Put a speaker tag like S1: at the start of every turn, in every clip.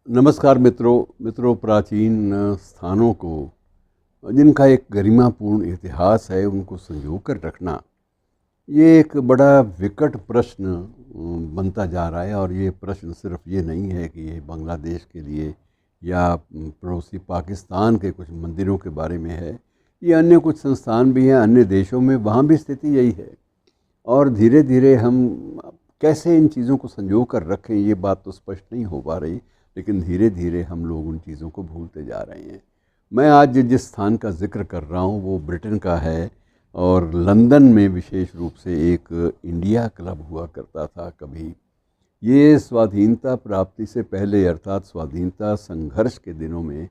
S1: नमस्कार मित्रों, प्राचीन स्थानों को जिनका एक गरिमापूर्ण इतिहास है उनको संजो कर रखना, ये एक बड़ा विकट प्रश्न बनता जा रहा है। और ये प्रश्न सिर्फ ये नहीं है कि ये बांग्लादेश के लिए या पड़ोसी पाकिस्तान के कुछ मंदिरों के बारे में है। ये अन्य कुछ संस्थान भी हैं अन्य देशों में, वहाँ भी स्थिति यही है। और धीरे धीरे हम कैसे इन चीज़ों को संजो कर रखें, ये बात तो स्पष्ट नहीं हो पा रही, लेकिन धीरे धीरे हम लोग उन चीज़ों को भूलते जा रहे हैं। मैं आज जिस स्थान का जिक्र कर रहा हूँ वो ब्रिटेन का है, और लंदन में विशेष रूप से एक इंडिया क्लब हुआ करता था कभी। ये स्वाधीनता प्राप्ति से पहले, अर्थात स्वाधीनता संघर्ष के दिनों में,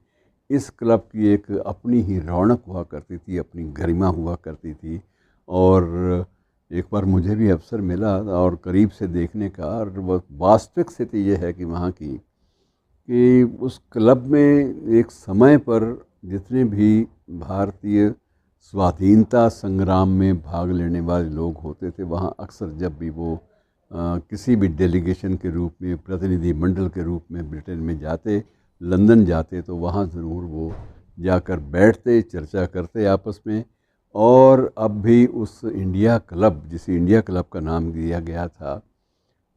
S1: इस क्लब की एक अपनी ही रौनक हुआ करती थी, अपनी गरिमा हुआ करती थी। और एक बार मुझे भी अवसर मिला और करीब से देखने का, और वास्तविक स्थिति ये है कि वहाँ की कि उस क्लब में एक समय पर जितने भी भारतीय स्वाधीनता संग्राम में भाग लेने वाले लोग होते थे, वहाँ अक्सर जब भी वो किसी भी डेलीगेशन के रूप में, प्रतिनिधि मंडल के रूप में ब्रिटेन में जाते, लंदन जाते, तो वहाँ ज़रूर वो जाकर बैठते, चर्चा करते आपस में। और अब भी उस इंडिया क्लब, जिसे इंडिया क्लब का नाम दिया गया था,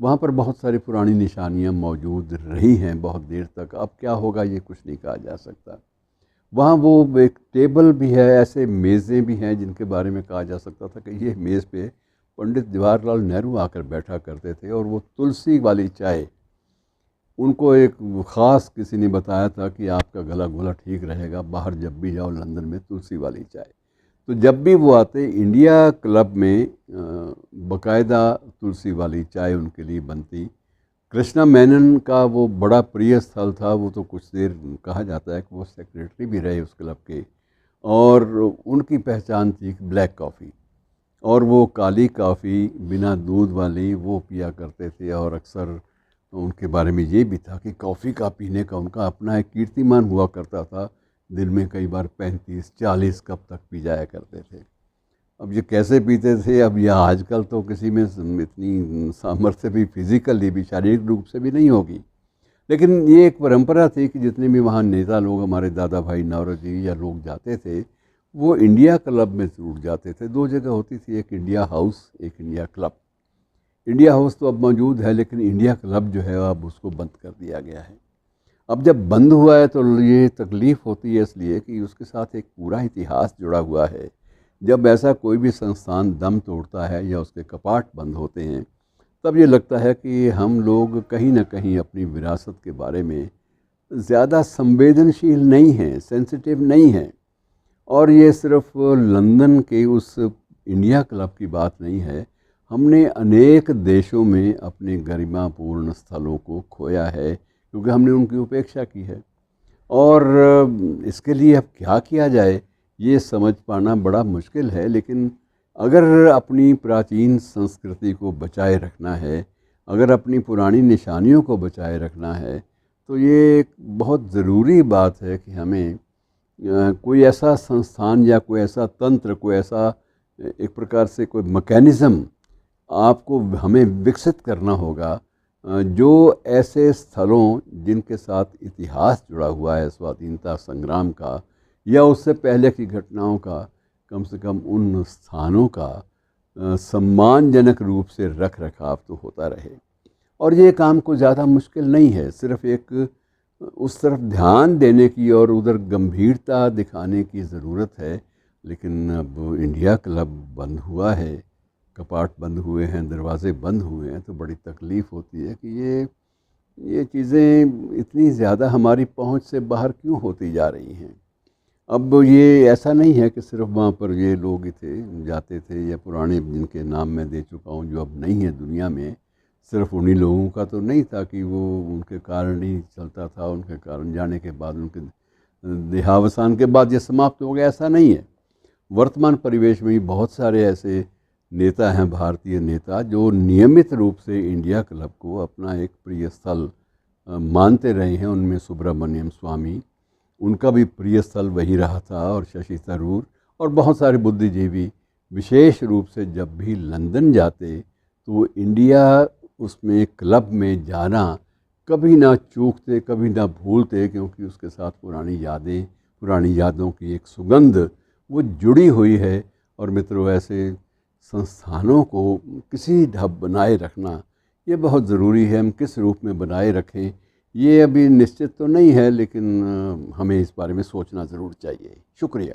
S1: वहाँ पर बहुत सारी पुरानी निशानियाँ मौजूद रही हैं बहुत देर तक। अब क्या होगा ये कुछ नहीं कहा जा सकता। वहाँ वो एक टेबल भी है, ऐसे मेज़ें भी हैं जिनके बारे में कहा जा सकता था कि ये मेज़ पे पंडित जवाहरलाल नेहरू आकर बैठा करते थे। और वो तुलसी वाली चाय, उनको एक ख़ास किसी ने बताया था कि आपका गला गुला ठीक रहेगा, बाहर जब भी जाओ लंदन में तुलसी वाली चाय। तो जब भी वो आते, इंडिया क्लब में बाकायदा तुलसी वाली चाय उनके लिए बनती। कृष्णा मेनन का वो बड़ा प्रिय स्थल था, वो तो कुछ देर कहा जाता है कि वो सेक्रेटरी भी रहे उस क्लब के। और उनकी पहचान थी ब्लैक कॉफ़ी, और वो काली कॉफ़ी बिना दूध वाली वो पिया करते थे। और अक्सर उनके बारे में ये भी था कि कॉफ़ी का पीने का उनका अपना एक कीर्तिमान हुआ करता था। दिन में कई बार 35-40 कप तक पी जाया करते थे। अब ये कैसे पीते थे, अब यह आजकल तो किसी में इतनी सामर्थ्य भी, फिजिकली भी, शारीरिक रूप से भी नहीं होगी। लेकिन ये एक परंपरा थी कि जितने भी वहाँ नेता लोग, हमारे दादा भाई नौरोजी या लोग जाते थे, वो इंडिया क्लब में ज़रूर जाते थे। दो जगह होती थी, एक इंडिया हाउस, एक इंडिया क्लब। इंडिया हाउस तो अब मौजूद है, लेकिन इंडिया क्लब जो है अब उसको बंद कर दिया गया है। अब जब बंद हुआ है तो ये तकलीफ़ होती है, इसलिए कि उसके साथ एक पूरा इतिहास जुड़ा हुआ है। जब ऐसा कोई भी संस्थान दम तोड़ता है या उसके कपाट बंद होते हैं, तब ये लगता है कि हम लोग कहीं ना कहीं अपनी विरासत के बारे में ज़्यादा संवेदनशील नहीं हैं, सेंसिटिव नहीं हैं। और ये सिर्फ लंदन के उस इंडिया क्लब की बात नहीं है। हमने अनेक देशों में अपने गरिमापूर्ण स्थलों को खोया है, क्योंकि हमने उनकी उपेक्षा की है। और इसके लिए अब क्या किया जाए, ये समझ पाना बड़ा मुश्किल है। लेकिन अगर अपनी प्राचीन संस्कृति को बचाए रखना है, अगर अपनी पुरानी निशानियों को बचाए रखना है, तो ये एक बहुत ज़रूरी बात है कि हमें कोई ऐसा संस्थान या कोई ऐसा तंत्र, कोई ऐसा एक प्रकार से कोई मैकेनिज़्म आपको हमें विकसित करना होगा, जो ऐसे स्थलों जिनके साथ इतिहास जुड़ा हुआ है स्वाधीनता संग्राम का या उससे पहले की घटनाओं का, कम से कम उन स्थानों का सम्मानजनक रूप से रख रखाव तो होता रहे। और ये काम को ज़्यादा मुश्किल नहीं है, सिर्फ एक उस तरफ ध्यान देने की और उधर गंभीरता दिखाने की ज़रूरत है। लेकिन अब इंडिया क्लब बंद हुआ है, कपाट बंद हुए हैं, दरवाज़े बंद हुए हैं, तो बड़ी तकलीफ़ होती है कि ये चीज़ें इतनी ज़्यादा हमारी पहुंच से बाहर क्यों होती जा रही हैं। अब ये ऐसा नहीं है कि सिर्फ वहाँ पर ये लोग ही थे, जाते थे, या पुराने जिनके नाम मैं दे चुका हूँ जो अब नहीं है दुनिया में, सिर्फ उन्हीं लोगों का तो नहीं था कि वो उनके कारण ही चलता था, उनके कारण जाने के बाद, उनके देहावसान के बाद ये समाप्त हो गया, ऐसा नहीं है। वर्तमान परिवेश में ही बहुत सारे ऐसे नेता हैं, भारतीय नेता, जो नियमित रूप से इंडिया क्लब को अपना एक प्रिय स्थल मानते रहे हैं। उनमें सुब्रमण्यम स्वामी, उनका भी प्रिय स्थल वही रहा था, और शशि थरूर, और बहुत सारे बुद्धिजीवी विशेष रूप से जब भी लंदन जाते तो इंडिया उसमें क्लब में जाना कभी ना चूकते, कभी ना भूलते, क्योंकि उसके साथ पुरानी यादें, पुरानी यादों की एक सुगंध वो जुड़ी हुई है। और मित्रों, ऐसे संस्थानों को किसी ढब बनाए रखना ये बहुत ज़रूरी है। हम किस रूप में बनाए रखें ये अभी निश्चित तो नहीं है, लेकिन हमें इस बारे में सोचना ज़रूर चाहिए। शुक्रिया।